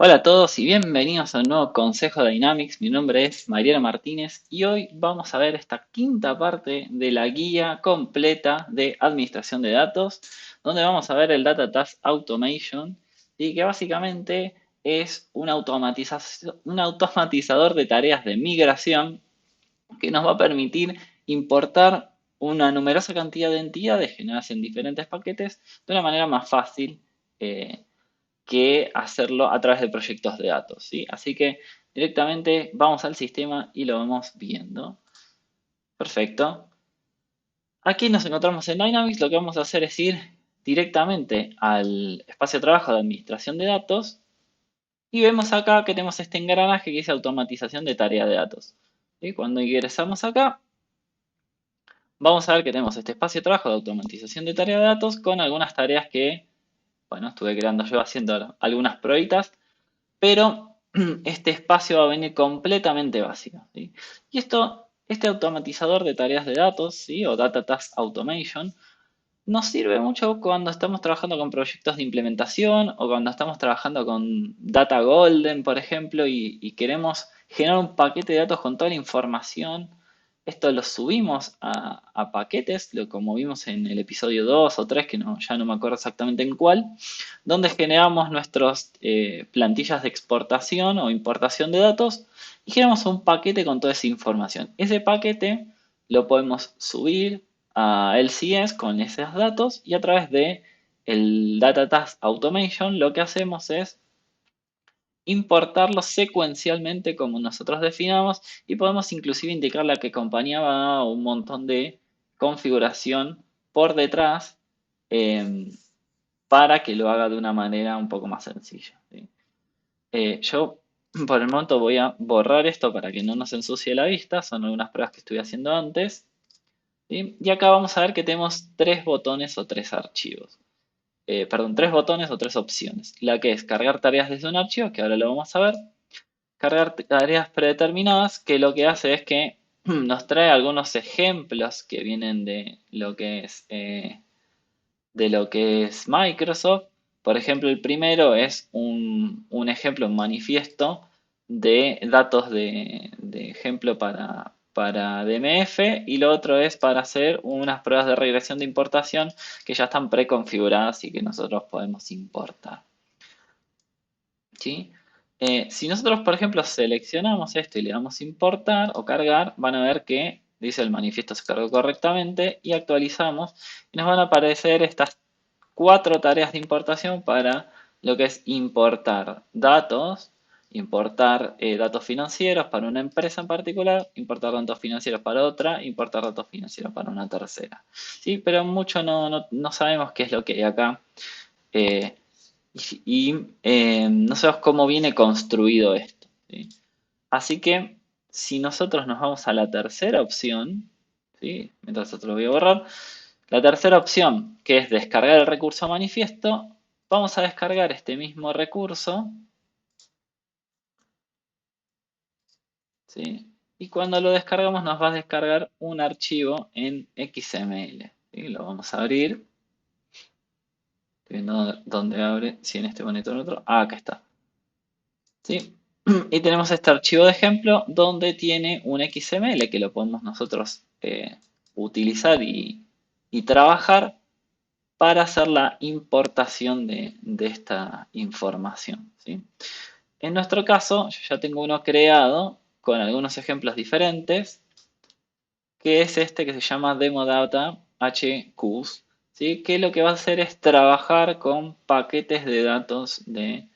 Hola a todos y bienvenidos a un nuevo Consejo de Dynamics. Mi nombre es Mariano Martínez y hoy vamos a ver esta quinta parte de la guía completa de administración de datos, donde vamos a ver el Data Task Automation y que básicamente es un automatizador de tareas de migración que nos va a permitir importar una numerosa cantidad de entidades generadas en diferentes paquetes de una manera más fácil. Que hacerlo a través de proyectos de datos, ¿sí? Así que directamente vamos al sistema y lo vamos viendo. Perfecto. Aquí nos encontramos en Dynamics. Lo que vamos a hacer es ir directamente al espacio de trabajo de administración de datos y vemos acá que tenemos este engranaje que dice automatización de tarea de datos. ¿Sí? Cuando ingresamos acá, vamos a ver que tenemos este espacio de trabajo de automatización de tarea de datos con algunas tareas que, bueno, estuve creando yo haciendo algunas pruebitas. Pero este espacio va a venir completamente vacío, ¿sí? Y este automatizador de tareas de datos, ¿sí? O Data Task Automation, nos sirve mucho cuando estamos trabajando con proyectos de implementación o cuando estamos trabajando con Data Golden, por ejemplo, y queremos generar un paquete de datos con toda la información. Esto lo subimos a paquetes, como vimos en el episodio 2 o 3, que ya no me acuerdo exactamente en cuál, donde generamos nuestras plantillas de exportación o importación de datos y generamos un paquete con toda esa información. Ese paquete lo podemos subir a LCS con esos datos y a través de el Data Task Automation lo que hacemos es importarlos secuencialmente como nosotros definamos y podemos inclusive indicarle a qué compañía va o un montón de configuración por detrás eh, para que lo haga de una manera un poco más sencilla, ¿sí? Yo por el momento voy a borrar esto para que no nos ensucie la vista, son algunas pruebas que estuve haciendo antes. ¿Sí? Y acá vamos a ver que tenemos tres botones o tres archivos. Perdón, tres botones o tres opciones. La que es cargar tareas desde un archivo, que ahora lo vamos a ver. Cargar tareas predeterminadas, que lo que hace es que nos trae algunos ejemplos que vienen de lo que es Microsoft. Por ejemplo, el primero es un ejemplo, un manifiesto de datos de ejemplo para DMF y lo otro es para hacer unas pruebas de regresión de importación que ya están preconfiguradas y que nosotros podemos importar, ¿sí? Si nosotros, por ejemplo, seleccionamos esto y le damos importar o cargar, van a ver que dice el manifiesto se cargó correctamente y actualizamos y nos van a aparecer estas cuatro tareas de importación para lo que es importar datos, importar datos financieros para una empresa en particular, importar datos financieros para otra, importar datos financieros para una tercera. ¿Sí? Pero mucho no sabemos qué es lo que hay acá. eh, no sabemos cómo viene construido esto, ¿sí? Así que si nosotros nos vamos a la tercera opción, ¿sí? Mientras otro lo voy a borrar, la tercera opción, que es descargar el recurso manifiesto, vamos a descargar este mismo recurso, ¿sí? Y cuando lo descargamos nos va a descargar un archivo en XML, ¿sí? Lo vamos a abrir. Estoy viendo dónde abre, si en este monitor o en otro. Ah, acá está. ¿Sí? Y tenemos este archivo de ejemplo donde tiene un XML que lo podemos nosotros utilizar y trabajar para hacer la importación de esta información, ¿sí? En nuestro caso, yo ya tengo uno creado con algunos ejemplos diferentes, que es este que se llama Demo Data HQs, ¿sí? Que lo que va a hacer es trabajar con paquetes de datos del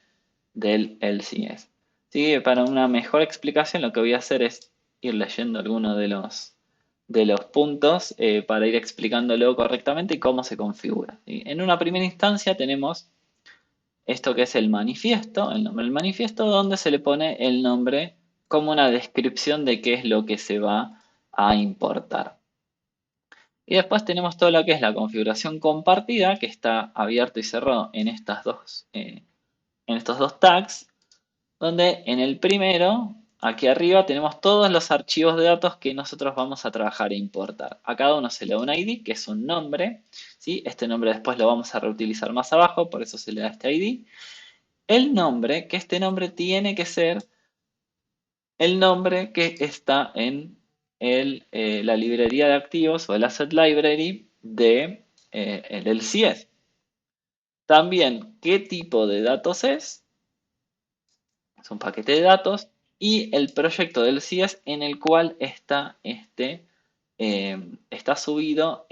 LCS. ¿Sí? Para una mejor explicación, lo que voy a hacer es ir leyendo algunos de los puntos para ir explicándolo correctamente y cómo se configura, ¿sí? En una primera instancia tenemos esto que es el manifiesto, el nombre del manifiesto, donde se le pone el nombre como una descripción de qué es lo que se va a importar. Y después tenemos todo lo que es la configuración compartida, que está abierto y cerrado en estos dos tags, donde en el primero, aquí arriba, tenemos todos los archivos de datos que nosotros vamos a trabajar e importar. A cada uno se le da un ID, que es un nombre, ¿sí? Este nombre después lo vamos a reutilizar más abajo, por eso se le da este ID. el nombre, que este nombre tiene que ser el nombre que está en la librería de activos o el asset library del CS. También, ¿qué tipo de datos es un paquete de datos y el proyecto del CIES en el cual está subido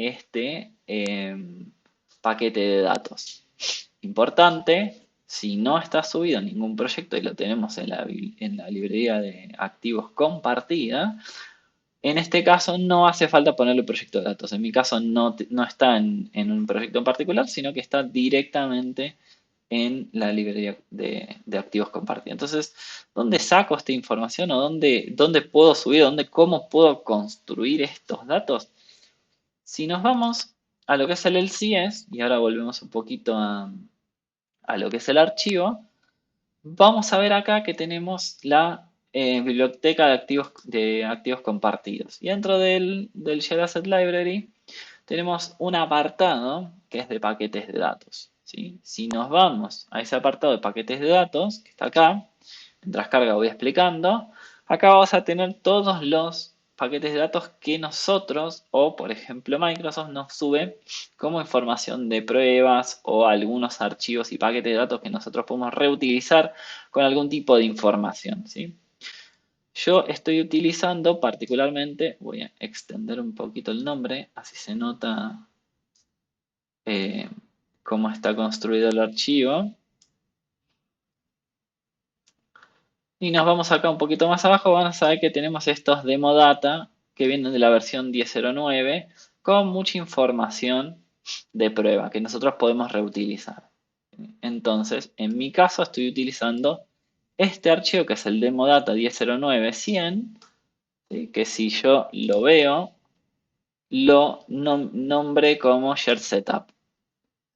paquete de datos. Importante, si no está subido ningún proyecto y lo tenemos en la librería de activos compartida, en este caso no hace falta ponerle proyecto de datos. En mi caso no está en un proyecto en particular, sino que está directamente en la librería de activos compartida. Entonces, ¿dónde saco esta información o dónde puedo subir, cómo puedo construir estos datos? Si nos vamos a lo que es el LCS, y ahora volvemos un poquito a lo que es el archivo, vamos a ver acá que tenemos la biblioteca de activos compartidos. Y dentro del Share Asset Library tenemos un apartado que es de paquetes de datos. ¿Sí? Si nos vamos a ese apartado de paquetes de datos, que está acá, mientras carga voy explicando, acá vamos a tener todos los paquetes de datos que nosotros, o por ejemplo Microsoft, nos sube como información de pruebas o algunos archivos y paquetes de datos que nosotros podemos reutilizar con algún tipo de información. ¿Sí? Yo estoy utilizando particularmente, voy a extender un poquito el nombre, así se nota eh, cómo está construido el archivo. Y nos vamos acá un poquito más abajo, van a saber que tenemos estos demo data que vienen de la versión 10.09 con mucha información de prueba que nosotros podemos reutilizar. Entonces, en mi caso estoy utilizando este archivo que es el demo data 10.09.100, ¿sí? Que si yo lo veo, lo nombré como share setup.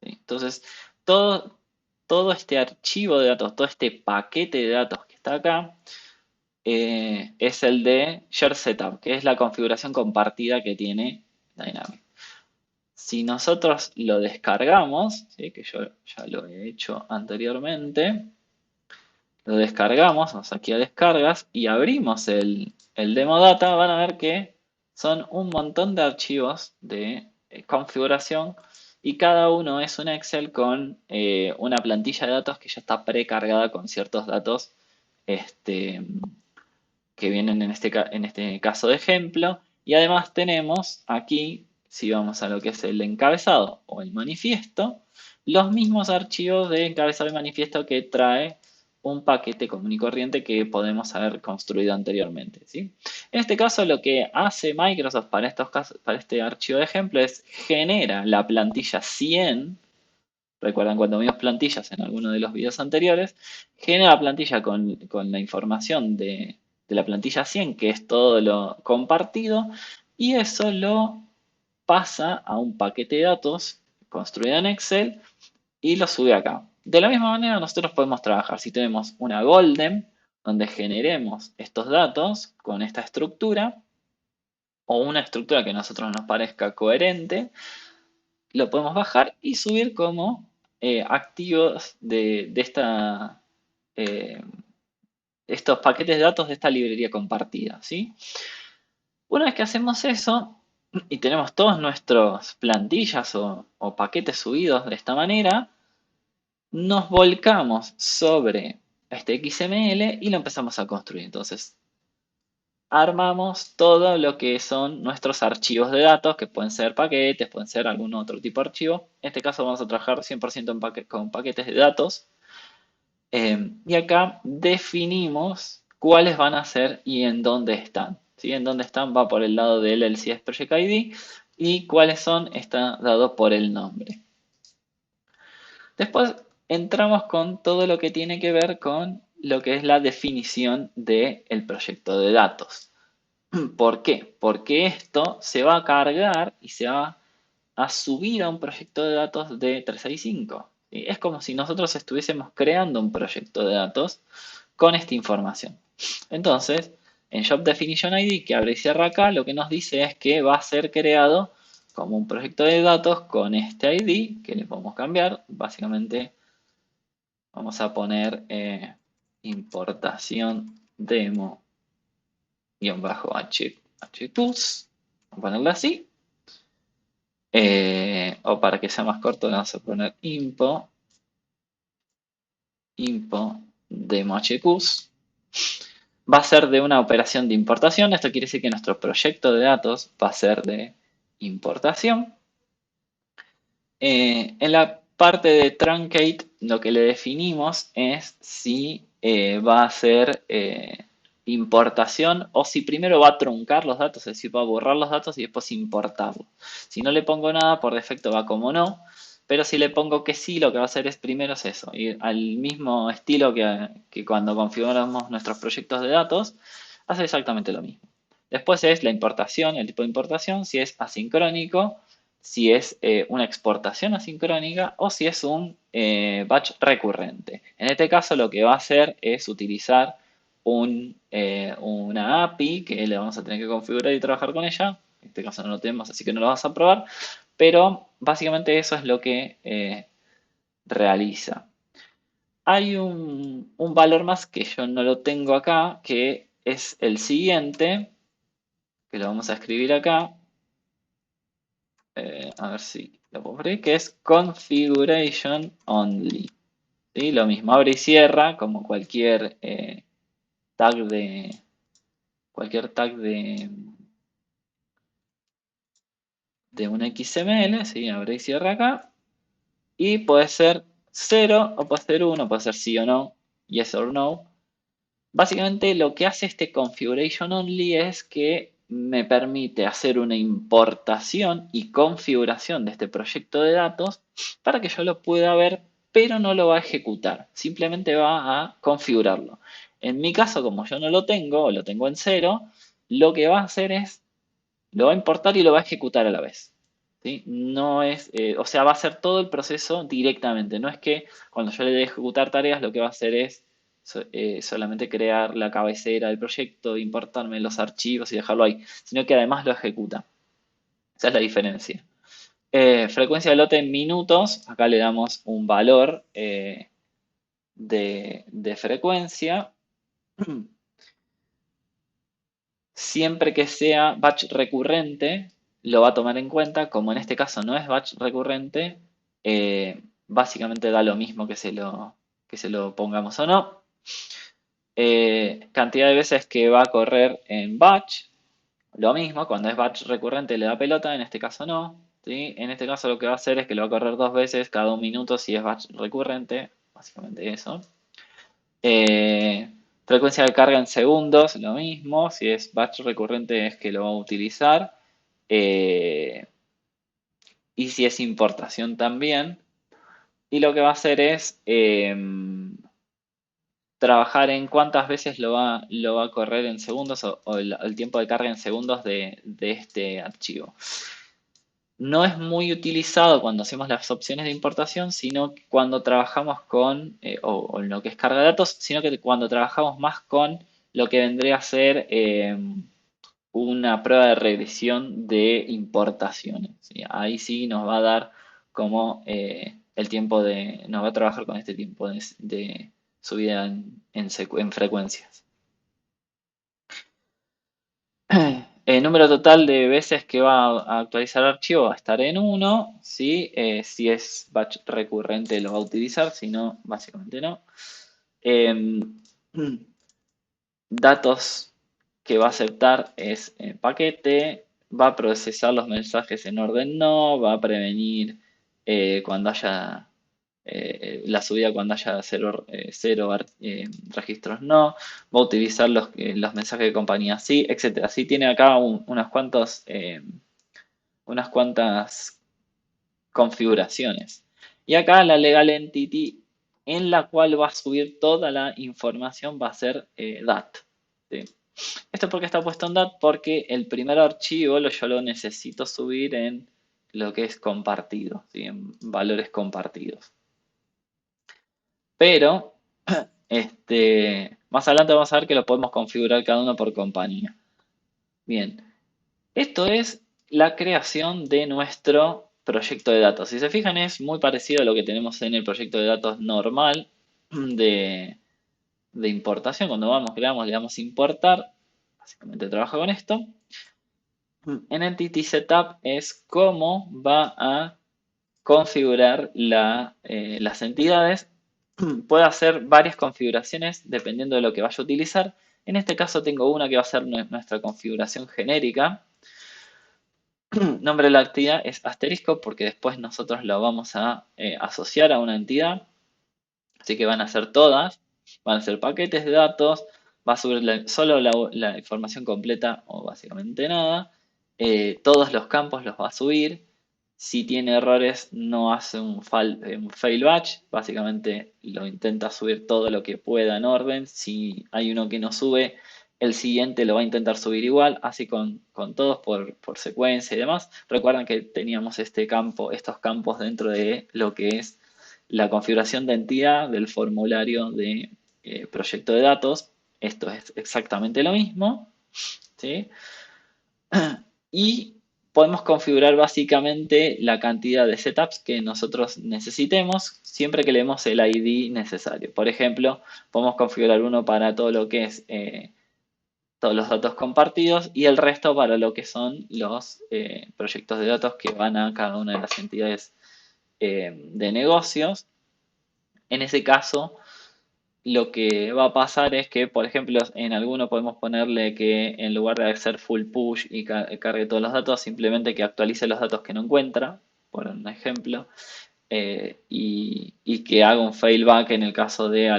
¿Sí? Entonces, todo, todo este archivo de datos, todo este paquete de datos que está acá, es el de Share Setup, que es la configuración compartida que tiene Dynamics. Si nosotros lo descargamos, ¿sí? Que yo ya lo he hecho anteriormente, lo descargamos, vamos aquí a descargas y abrimos el demo data, van a ver que son un montón de archivos de configuración y cada uno es un Excel con una plantilla de datos que ya está precargada con ciertos datos este, que vienen en este caso de ejemplo. Y además tenemos aquí, si vamos a lo que es el encabezado o el manifiesto, los mismos archivos de encabezado y manifiesto que trae un paquete común y corriente que podemos haber construido anteriormente. ¿Sí? En este caso lo que hace Microsoft para estos casos, para este archivo de ejemplo es genera la plantilla 100. Recuerdan cuando vimos plantillas en alguno de los videos anteriores, genera la plantilla con la información de la plantilla 100, que es todo lo compartido, y eso lo pasa a un paquete de datos construido en Excel y lo sube acá. De la misma manera nosotros podemos trabajar si tenemos una golden donde generemos estos datos con esta estructura o una estructura que a nosotros nos parezca coherente, lo podemos bajar y subir como activos eh, estos paquetes de datos de esta librería compartida, ¿sí? Una vez que hacemos eso y tenemos todas nuestras plantillas o paquetes subidos de esta manera, nos volcamos sobre este XML y lo empezamos a construir. Entonces, armamos todo lo que son nuestros archivos de datos, que pueden ser paquetes, pueden ser algún otro tipo de archivo. En este caso vamos a trabajar 100% con paquetes de datos. Y acá definimos cuáles van a ser y en dónde están. ¿Sí? En dónde están va por el lado del LCS Project ID y cuáles son está dado por el nombre. Después entramos con todo lo que tiene que ver con lo que es la definición del proyecto de datos. ¿Por qué? Porque esto se va a cargar y se va a subir a un proyecto de datos de 365. ¿Sí? Es como si nosotros estuviésemos creando un proyecto de datos con esta información. Entonces, en Job Definition ID, que abre y cierra acá, lo que nos dice es que va a ser creado como un proyecto de datos con este ID, que le podemos cambiar. Básicamente, Vamos a poner importación demo -htools. Vamos a ponerlo así. O para que sea más corto, le vamos a poner info demo htools. Va a ser de una operación de importación. Esto quiere decir que nuestro proyecto de datos va a ser de importación. En la parte de truncate, lo que le definimos es si va a ser importación o si primero va a truncar los datos, es decir, va a borrar los datos y después importarlos. Si no le pongo nada, por defecto va como no, pero si le pongo que sí, lo que va a hacer es primero es eso, ir al mismo estilo que cuando configuramos nuestros proyectos de datos, hace exactamente lo mismo. Después es la importación, el tipo de importación, si es asincrónico, si es una exportación asincrónica o si es un batch recurrente. En este caso lo que va a hacer es utilizar una API que le vamos a tener que configurar y trabajar con ella. En este caso no lo tenemos, así que no lo vas a probar. Pero básicamente eso es lo que realiza. Hay un valor más que yo no lo tengo acá, que es el siguiente, que lo vamos a escribir acá. A ver si lo puedo abrir, que es configuration only. ¿Sí? Lo mismo, abre y cierra como tag de cualquier tag de un XML, ¿sí? Abre y cierra acá. Y puede ser 0 o puede ser 1, puede ser sí o no, yes or no. Básicamente lo que hace este configuration only es que me permite hacer una importación y configuración de este proyecto de datos para que yo lo pueda ver, pero no lo va a ejecutar. Simplemente va a configurarlo. En mi caso, como yo no lo tengo, o lo tengo en 0, lo que va a hacer es, lo va a importar y lo va a ejecutar a la vez. ¿Sí? No es, o sea, va a hacer todo el proceso directamente. No es que cuando yo le dé ejecutar tareas, lo que va a hacer es solamente crear la cabecera del proyecto, importarme los archivos y dejarlo ahí, sino que además lo ejecuta. Esa es la diferencia. Frecuencia de lote en minutos, acá le damos un valor de frecuencia. Siempre que sea batch recurrente, lo va a tomar en cuenta. Como en este caso no es batch recurrente, básicamente da lo mismo que se lo pongamos o no. Cantidad de veces que va a correr en batch, lo mismo, cuando es batch recurrente le da pelota, en este caso no. ¿Sí? En este caso lo que va a hacer es que lo va a correr 2 veces cada 1 minuto si es batch recurrente, básicamente eso. Frecuencia de carga en segundos, lo mismo, si es batch recurrente es que lo va a utilizar. Eh, y si es importación también. Y lo que va a hacer es trabajar en cuántas veces lo va a correr en segundos o el tiempo de carga en segundos de este archivo. No es muy utilizado cuando hacemos las opciones de importación, sino cuando trabajamos con, o en lo que es carga de datos, sino que cuando trabajamos más con lo que vendría a ser una prueba de regresión de importaciones. ¿Sí? Ahí sí nos va a dar como el tiempo nos va a trabajar con este tiempo de subida en frecuencias. El número total de veces que va a actualizar el archivo va a estar en 1, ¿sí? Si es batch recurrente lo va a utilizar, si no, básicamente no. Em, datos que va a aceptar es paquete, va a procesar los mensajes en orden no, va a prevenir cuando haya la subida cuando haya cero registros no, va a utilizar los mensajes de compañía sí, etcétera. Sí tiene acá unas cuantas configuraciones. Y acá la legal entity en la cual va a subir toda la información va a ser DAT. ¿Sí? Esto porque está puesto en DAT porque el primer archivo yo lo necesito subir en lo que es compartido, ¿sí? En valores compartidos. Pero más adelante vamos a ver que lo podemos configurar cada uno por compañía. Bien, esto es la creación de nuestro proyecto de datos. Si se fijan es muy parecido a lo que tenemos en el proyecto de datos normal. de, de importación. Cuando le damos importar, básicamente trabaja con esto. En Entity Setup es cómo va a configurar las entidades. Puede hacer varias configuraciones dependiendo de lo que vaya a utilizar. En este caso tengo una que va a ser nuestra configuración genérica. Nombre de la actividad es asterisco porque después nosotros lo vamos a asociar a una entidad. Así que van a ser todas, van a ser paquetes de datos, va a subir solo la información completa o básicamente nada. Todos los campos los va a subir. Si tiene errores no hace un fail batch, básicamente lo intenta subir todo lo que pueda en orden. Si hay uno que no sube, el siguiente lo va a intentar subir igual, así con todos por secuencia y demás. Recuerden que teníamos estos campos dentro de lo que es la configuración de entidad del formulario de proyecto de datos. Esto es exactamente lo mismo, ¿sí? Y podemos configurar básicamente la cantidad de setups que nosotros necesitemos siempre que leemos el ID necesario. Por ejemplo, podemos configurar uno para todo lo que es todos los datos compartidos y el resto para lo que son los proyectos de datos que van a cada una de las entidades de negocios. En ese caso, lo que va a pasar es que, por ejemplo, en alguno podemos ponerle que en lugar de hacer full push y cargue todos los datos, simplemente que actualice los datos que no encuentra, por un ejemplo, y que haga un failback en el caso de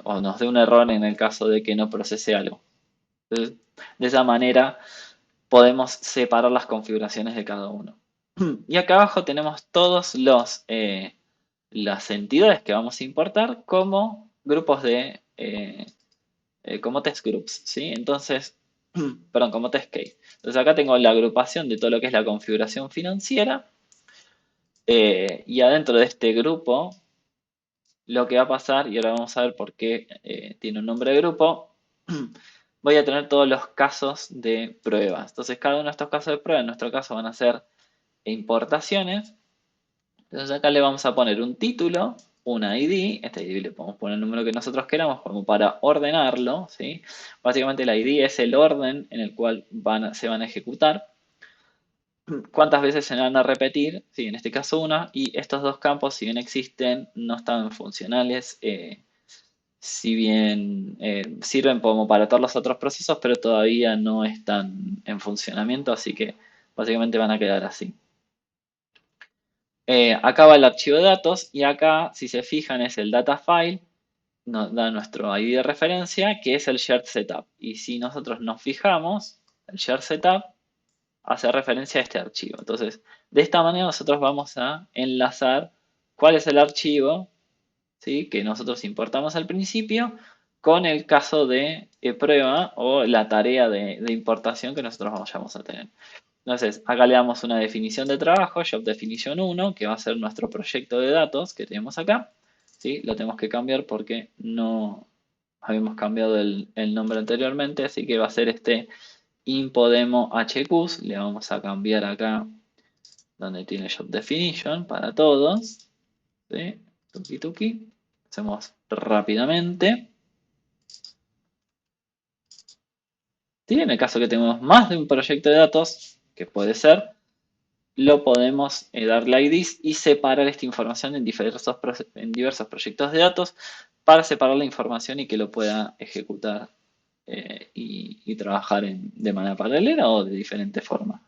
o nos dé un error en el caso de que no procese algo. Entonces, de esa manera podemos separar las configuraciones de cada uno. Y acá abajo tenemos todos las entidades que vamos a importar como grupos como test groups, ¿sí? Entonces, perdón, como test case. Entonces acá tengo la agrupación de todo lo que es la configuración financiera y adentro de este grupo lo que va a pasar, y ahora vamos a ver por qué tiene un nombre de grupo, voy a tener todos los casos de pruebas. Entonces cada uno de estos casos de prueba, en nuestro caso van a ser importaciones. Entonces acá le vamos a poner un título, un ID, este ID le podemos poner el número que nosotros queramos como para ordenarlo, ¿sí? Básicamente el ID es el orden en el cual se van a ejecutar. ¿Cuántas veces se van a repetir? Sí, en este caso una, y estos dos campos, si bien existen, no están funcionales, si bien sirven como para todos los otros procesos, pero todavía no están en funcionamiento, así que básicamente van a quedar así. Acá va el archivo de datos y acá, si se fijan, es el data file, nos da nuestro ID de referencia, que es el shared setup. Y si nosotros nos fijamos, el shared setup hace referencia a este archivo. Entonces, de esta manera nosotros vamos a enlazar cuál es el archivo, ¿sí?, que nosotros importamos al principio con el caso de prueba o la tarea de importación que nosotros vamos a tener. Entonces, acá le damos una definición de trabajo, Job Definition 1, que va a ser nuestro proyecto de datos que tenemos acá. ¿Sí? Lo tenemos que cambiar porque no habíamos cambiado el nombre anteriormente, así que va a ser este Impodemo HQs. Le vamos a cambiar acá donde tiene Job Definition para todos. ¿Sí? Tuki tuki. Hacemos rápidamente. ¿Sí? En el caso que tengamos más de un proyecto de datos, que puede ser, lo podemos darle IDs y separar esta información en diversos proyectos de datos para separar la información y que lo pueda ejecutar y trabajar de manera paralela o de diferente forma.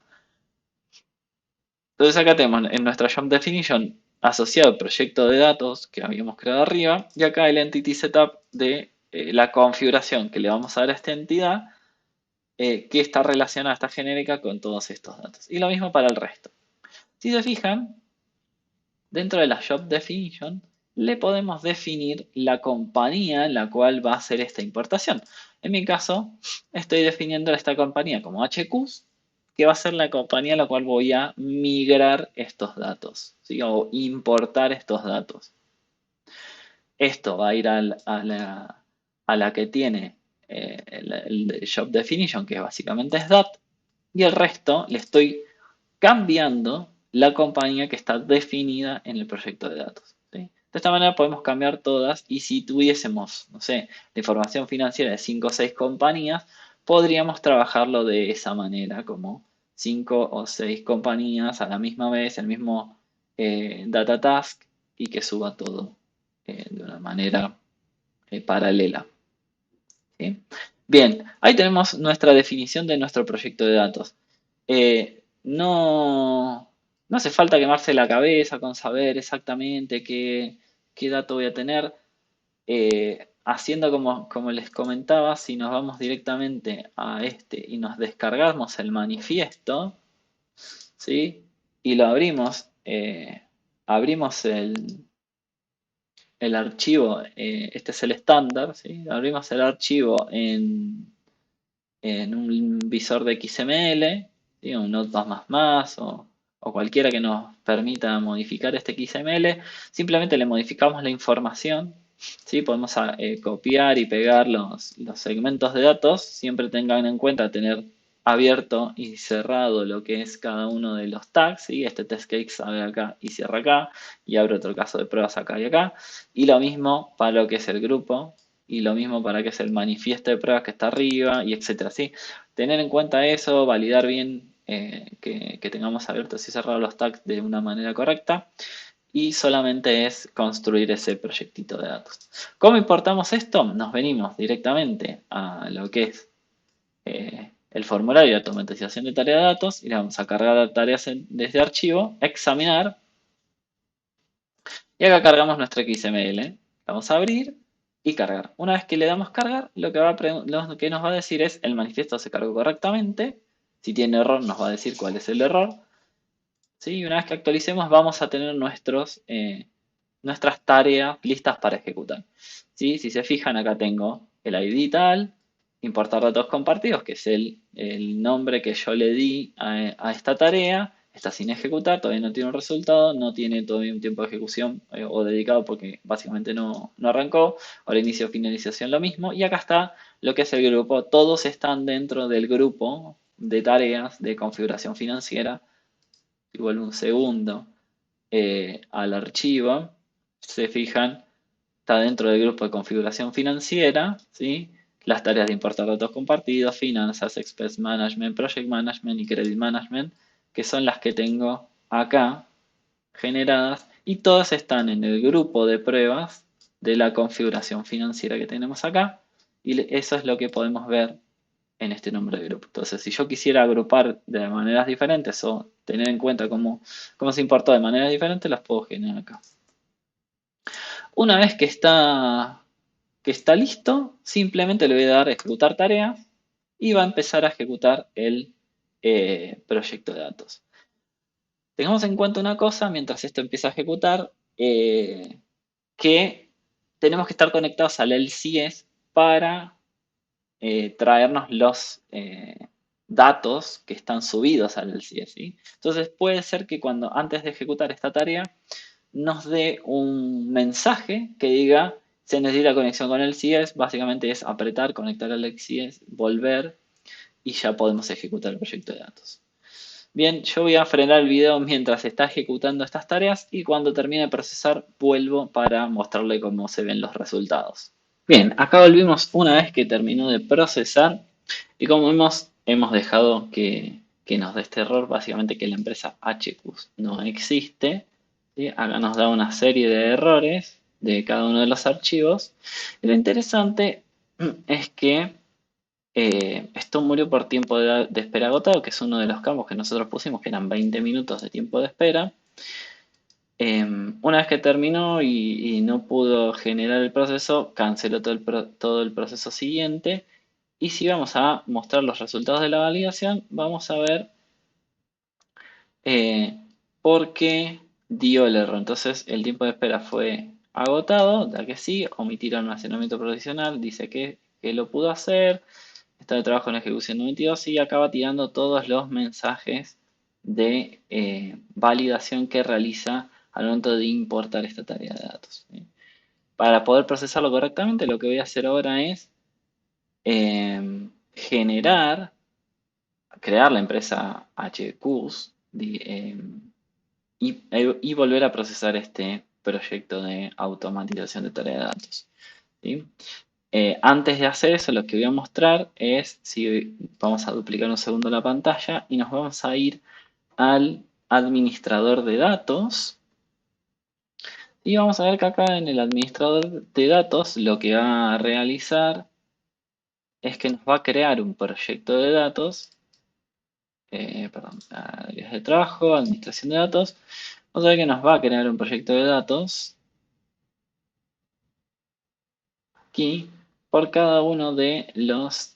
Entonces acá tenemos en nuestra Job Definition asociado el proyecto de datos que habíamos creado arriba y acá el Entity Setup de la configuración que le vamos a dar a esta entidad que está relacionada, está genérica con todos estos datos. Y lo mismo para el resto. Si se fijan, dentro de la Job Definition le podemos definir la compañía en la cual va a hacer esta importación. En mi caso, estoy definiendo esta compañía como HQs, que va a ser la compañía a la cual voy a migrar estos datos, ¿sí?, o importar estos datos. Esto va a ir a la que tiene el Job Definition, que básicamente es DAT, y el resto le estoy cambiando la compañía que está definida en el proyecto de datos, ¿sí? De esta manera podemos cambiar todas y si tuviésemos, no sé, la información financiera de 5 o 6 compañías, podríamos trabajarlo de esa manera, como 5 o 6 compañías a la misma vez, el mismo data task y que suba todo de una manera paralela. ¿Sí? Bien, ahí tenemos nuestra definición de nuestro proyecto de datos. No hace falta quemarse la cabeza con saber exactamente qué dato voy a tener. Haciendo como les comentaba, si nos vamos directamente a este y nos descargamos el manifiesto, ¿sí? Y lo abrimos, abrimos el archivo, este es el estándar, ¿sí? Abrimos el archivo en un visor de XML, ¿sí? Un Notepad++ o cualquiera que nos permita modificar este XML, simplemente le modificamos la información, ¿sí? Podemos copiar y pegar los segmentos de datos, siempre tengan en cuenta tener abierto y cerrado lo que es cada uno de los tags, ¿sí? Este test case abre acá y cierra acá, y abre otro caso de pruebas acá y acá, y lo mismo para lo que es el grupo, y lo mismo para que es el manifiesto de pruebas que está arriba, y etcétera, ¿sí? Tener en cuenta eso, validar bien que tengamos abiertos y cerrados los tags de una manera correcta, y solamente es construir ese proyectito de datos. ¿Cómo importamos esto? Nos venimos directamente a lo que es el formulario de automatización de tarea de datos y le vamos a cargar tareas desde archivo, examinar, y acá cargamos nuestro XML. Vamos a abrir y cargar. Una vez que le damos cargar, lo que nos va a decir es el manifiesto se cargó correctamente. Si tiene error, nos va a decir cuál es el error. ¿Sí? Y una vez que actualicemos, vamos a tener nuestras tareas listas para ejecutar. ¿Sí? Si se fijan, acá tengo el ID tal, importar datos compartidos, que es el nombre que yo le di a esta tarea. Está sin ejecutar, todavía no tiene un resultado, no tiene todavía un tiempo de ejecución o dedicado porque básicamente no arrancó. Ahora inicio finalización lo mismo. Y acá está lo que es el grupo. Todos están dentro del grupo de tareas de configuración financiera. Y vuelvo un segundo al archivo, se fijan, está dentro del grupo de configuración financiera, ¿sí? Las tareas de importar datos compartidos, finanzas, expense management, project management y credit management, que son las que tengo acá generadas y todas están en el grupo de pruebas de la configuración financiera que tenemos acá y eso es lo que podemos ver en este nombre de grupo. Entonces, si yo quisiera agrupar de maneras diferentes o tener en cuenta cómo se importó de maneras diferentes, las puedo generar acá. Una vez que está listo, simplemente le voy a dar a ejecutar tarea y va a empezar a ejecutar el proyecto de datos. Tengamos en cuenta una cosa mientras esto empieza a ejecutar, que tenemos que estar conectados al LCS para traernos los datos que están subidos al LCS, ¿sí? Entonces puede ser que antes de ejecutar esta tarea nos dé un mensaje que diga se necesita conexión con el LCS, básicamente es apretar, conectar al LCS, volver y ya podemos ejecutar el proyecto de datos. Bien, yo voy a frenar el video mientras está ejecutando estas tareas y cuando termine de procesar vuelvo para mostrarle cómo se ven los resultados. Bien, acá volvimos una vez que terminó de procesar y como hemos dejado que nos dé este error, básicamente que la empresa HQs no existe. ¿Sí? Acá nos da una serie de errores de cada uno de los archivos. Y lo interesante es que esto murió por tiempo de espera agotado, que es uno de los campos que nosotros pusimos, que eran 20 minutos de tiempo de espera. Una vez que terminó y no pudo generar el proceso, canceló todo el proceso siguiente. Y si vamos a mostrar los resultados de la validación, vamos a ver eh, por qué dio el error. Entonces el tiempo de espera fue agotado, ya que sí, omitir almacenamiento provisional, dice que lo pudo hacer, está de trabajo en ejecución 92 y acaba tirando todos los mensajes de validación que realiza al momento de importar esta tarea de datos. ¿Sí? Para poder procesarlo correctamente, lo que voy a hacer ahora es crear la empresa HQs y volver a procesar este proyecto de automatización de tarea de datos. ¿Sí? Antes de hacer eso, lo que voy a mostrar es, si vamos a duplicar un segundo la pantalla y nos vamos a ir al administrador de datos. Y vamos a ver que acá en el administrador de datos lo que va a realizar es que nos va a crear un proyecto de datos, perdón, áreas de trabajo, administración de datos. Vamos a ver que nos va a crear un proyecto de datos aquí por cada uno de los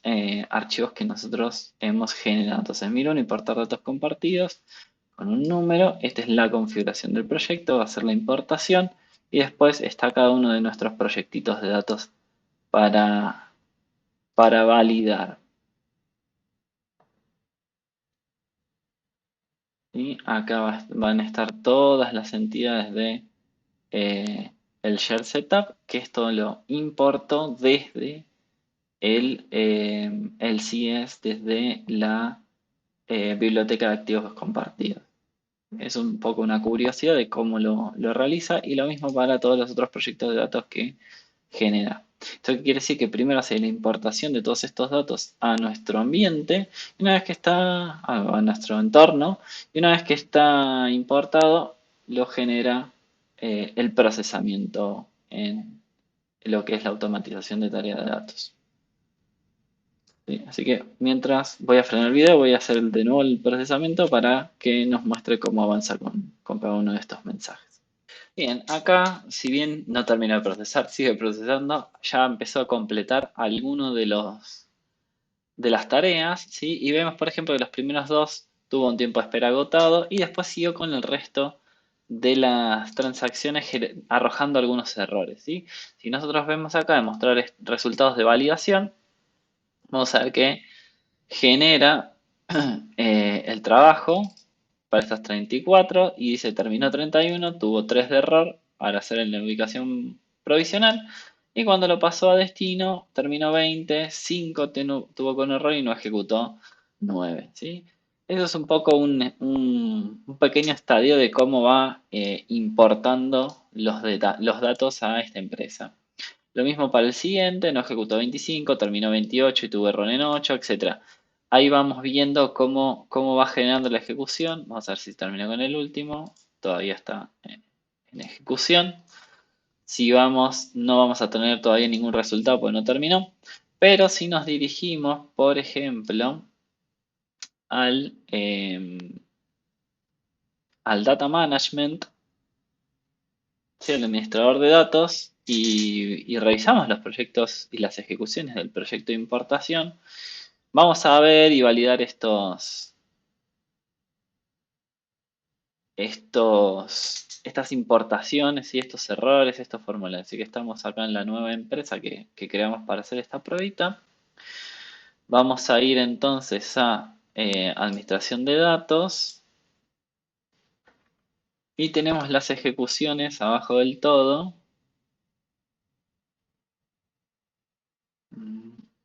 archivos que nosotros hemos generado. Entonces, miro un importar datos compartidos con un número. Esta es la configuración del proyecto, va a ser la importación. Y después está cada uno de nuestros proyectitos de datos para, para validar. Y acá van a estar todas las entidades de el Share Setup, que esto lo importo desde el CS, desde la biblioteca de activos compartidos. Es un poco una curiosidad de cómo lo realiza y lo mismo para todos los otros proyectos de datos que genera. Esto quiere decir que primero hace la importación de todos estos datos a nuestro ambiente, y una vez que está a nuestro entorno, y una vez que está importado, lo genera el procesamiento en lo que es la automatización de tareas de datos. ¿Sí? Así que mientras voy a frenar el video, voy a hacer de nuevo el procesamiento para que nos muestre cómo avanza con cada uno de estos mensajes. Bien, acá, si bien no termina de procesar, sigue procesando, ya empezó a completar alguno de las tareas, ¿sí? Y vemos, por ejemplo, que los primeros dos tuvo un tiempo de espera agotado y después siguió con el resto de las transacciones arrojando algunos errores, ¿sí? Si nosotros vemos acá demostrar resultados de validación, vamos a ver que genera el trabajo para estas 34 y dice terminó 31, tuvo 3 de error para hacer en la ubicación provisional y cuando lo pasó a destino terminó 20, 5 tuvo con error y no ejecutó 9. ¿Sí? Eso es un poco un pequeño estadio de cómo va importando los datos a esta empresa. Lo mismo para el siguiente, no ejecutó 25, terminó 28 y tuvo error en 8, etc. Ahí vamos viendo cómo va generando la ejecución. Vamos a ver si termina con el último. Todavía está en ejecución. Si vamos, no vamos a tener todavía ningún resultado porque no terminó. Pero si nos dirigimos, por ejemplo, al Data Management, ¿sí? El administrador de datos, y revisamos los proyectos y las ejecuciones del proyecto de importación, vamos a ver y validar estas importaciones y estos errores, estos formularios. Así que estamos acá en la nueva empresa que creamos para hacer esta pruebita. Vamos a ir entonces a administración de datos y tenemos las ejecuciones abajo del todo.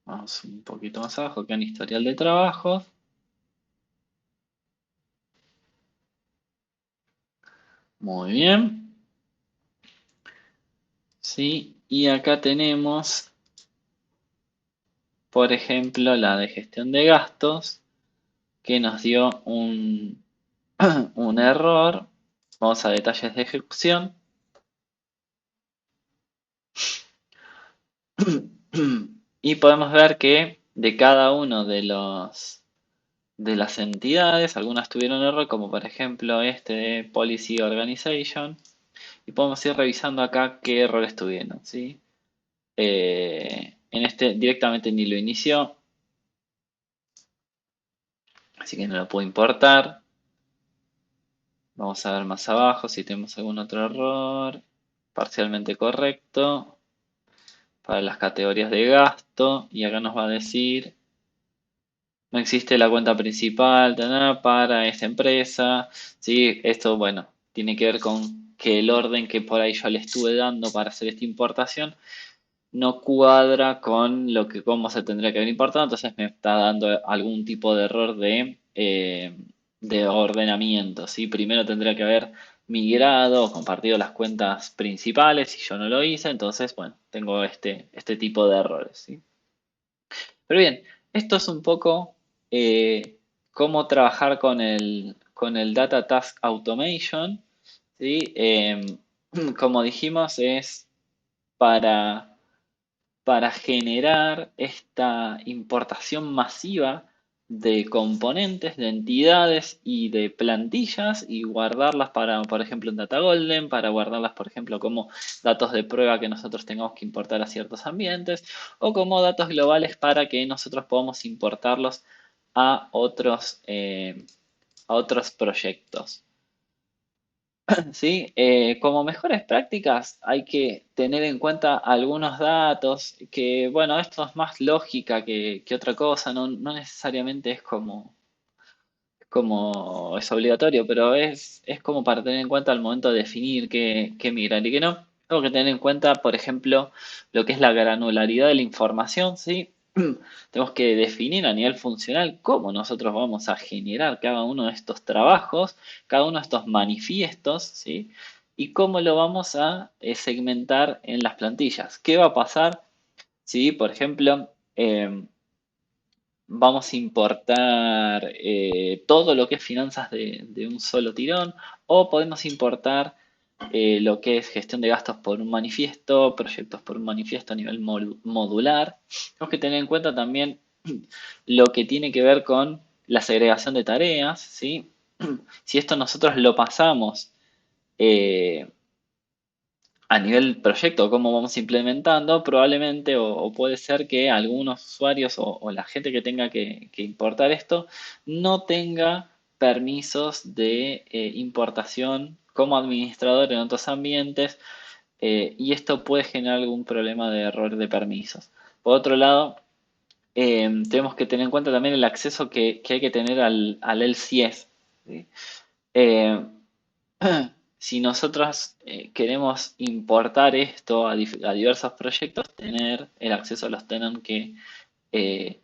Vamos un poquito más abajo, que en historial de trabajo. Muy bien. Sí, y acá tenemos, por ejemplo, la de gestión de gastos, que nos dio un error. Vamos a detalles de ejecución. Y podemos ver que de cada uno de las entidades, algunas tuvieron error, como por ejemplo este de Policy Organization. Y podemos ir revisando acá qué errores tuvieron, ¿sí? En este directamente ni lo inició, así que no lo puedo importar. Vamos a ver más abajo si tenemos algún otro error. Parcialmente correcto. Para las categorías de gasto. Y acá nos va a decir, no existe la cuenta principal para esta empresa. ¿Sí? Esto, bueno, tiene que ver con que el orden que por ahí yo le estuve dando para hacer esta importación no cuadra con cómo se tendría que haber importado, entonces me está dando algún tipo de error de ordenamiento, ¿sí? Primero tendría que haber migrado o compartido las cuentas principales y yo no lo hice, entonces, bueno, tengo este tipo de errores, ¿sí? Pero bien, esto es un poco cómo trabajar con el Data Task Automation, ¿sí? Como dijimos, es para, para generar esta importación masiva de componentes, de entidades y de plantillas y guardarlas para, por ejemplo, en Data Golden, para guardarlas, por ejemplo, como datos de prueba que nosotros tengamos que importar a ciertos ambientes o como datos globales para que nosotros podamos importarlos a otros proyectos. ¿Sí? Como mejores prácticas hay que tener en cuenta algunos datos que, bueno, esto es más lógica que otra cosa, no necesariamente es como es obligatorio, pero es como para tener en cuenta al momento de definir qué migrar y qué no. Tengo que tener en cuenta, por ejemplo, lo que es la granularidad de la información, ¿sí? Tenemos que definir a nivel funcional cómo nosotros vamos a generar cada uno de estos trabajos, cada uno de estos manifiestos, ¿sí? Y cómo lo vamos a segmentar en las plantillas. ¿Qué va a pasar si, por ejemplo, vamos a importar todo lo que es finanzas de un solo tirón o podemos importar lo que es gestión de gastos por un manifiesto, proyectos por un manifiesto a nivel modular? Tenemos que tener en cuenta también lo que tiene que ver con la segregación de tareas, ¿sí? Si esto nosotros lo pasamos eh, a nivel proyecto, cómo vamos implementando, probablemente o puede ser que algunos usuarios o la gente que tenga que importar esto no tenga permisos de importación como administrador en otros ambientes, y esto puede generar algún problema de error de permisos. Por otro lado, tenemos que tener en cuenta también el acceso que hay que tener al LCS, ¿sí? Eh, si nosotros queremos importar esto a diversos proyectos, tener el acceso a los eh,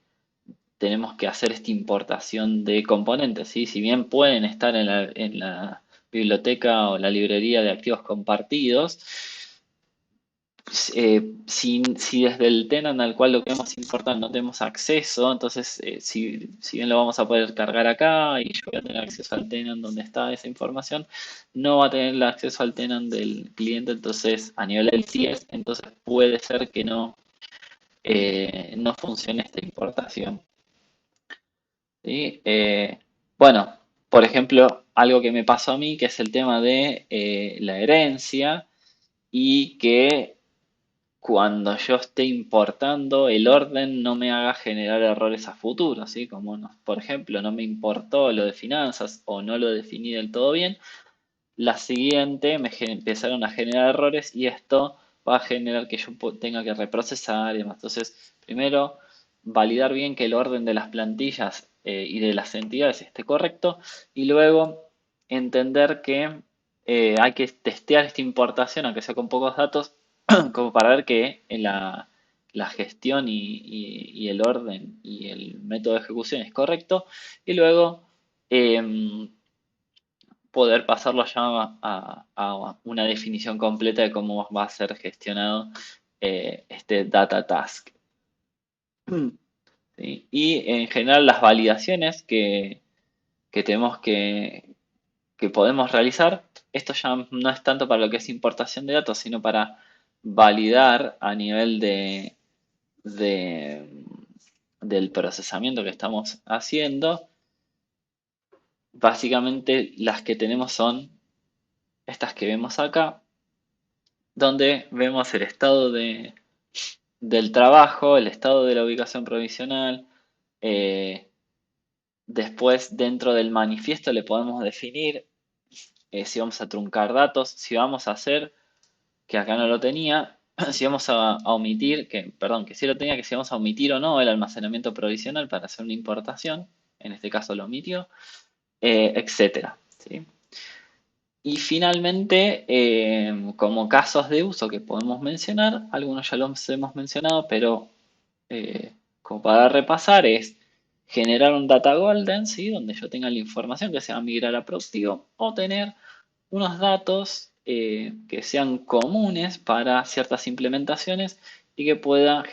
tenemos que hacer esta importación de componentes, ¿sí? Si bien pueden estar en la biblioteca o la librería de activos compartidos, si desde el tenant al cual lo queremos importar no tenemos acceso, entonces si bien lo vamos a poder cargar acá y yo voy a tener acceso al tenant donde está esa información, no va a tener el acceso al tenant del cliente, entonces a nivel del CIES, entonces puede ser que no funcione esta importación, ¿sí? Bueno, por ejemplo, algo que me pasó a mí, que es el tema de la herencia y que cuando yo esté importando, el orden no me haga generar errores a futuro, ¿sí? Como, por ejemplo, no me importó lo de finanzas o no lo definí del todo bien, la siguiente empezaron a generar errores y esto va a generar que yo tenga que reprocesar y demás. Entonces, primero, validar bien que el orden de las plantillas y de las entidades esté correcto y luego entender que hay que testear esta importación, aunque sea con pocos datos, como para ver que en la gestión y el orden y el método de ejecución es correcto y luego poder pasarlo ya a una definición completa de cómo va a ser gestionado este data task. ¿Sí? Y en general las validaciones que tenemos que podemos realizar, esto ya no es tanto para lo que es importación de datos, sino para validar a nivel de- del procesamiento que estamos haciendo. Básicamente las que tenemos son estas que vemos acá, donde vemos el estado del trabajo, el estado de la ubicación provisional. eh, Después, dentro del manifiesto le podemos definir si vamos a truncar datos, si vamos a hacer, que acá no lo tenía, si vamos a omitir, perdón, que sí lo tenía, que si vamos a omitir o no el almacenamiento provisional para hacer una importación, en este caso lo omitió, etcétera, ¿sí? Y finalmente, como casos de uso que podemos mencionar, algunos ya los hemos mencionado, pero como para repasar es generar un data golden, ¿sí? Donde yo tenga la información que se va a migrar a productivo, o tener unos datos que sean comunes para ciertas implementaciones y que pueda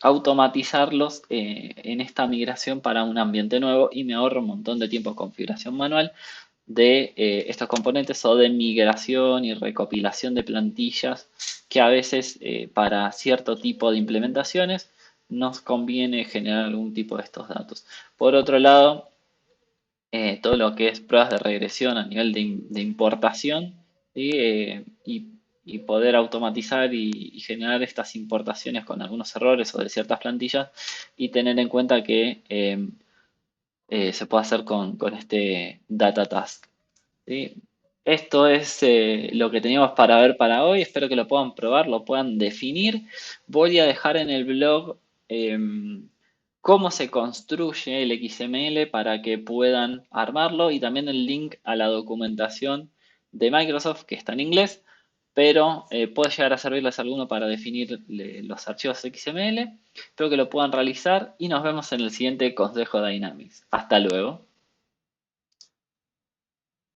automatizarlos en esta migración para un ambiente nuevo y me ahorro un montón de tiempo de configuración manual de estos componentes o de migración y recopilación de plantillas que a veces para cierto tipo de implementaciones nos conviene generar algún tipo de estos datos. Por otro lado, todo lo que es pruebas de regresión a nivel de importación, ¿sí? Y poder automatizar y generar estas importaciones con algunos errores o de ciertas plantillas y tener en cuenta que se puede hacer con este data task. ¿Sí? Esto es lo que teníamos para ver para hoy. Espero que lo puedan probar, lo puedan definir. Voy a dejar en el blog cómo se construye el XML para que puedan armarlo y también el link a la documentación de Microsoft que está en inglés, pero puede llegar a servirles alguno para definir los archivos XML. Espero que lo puedan realizar y nos vemos en el siguiente consejo Dynamics. Hasta luego.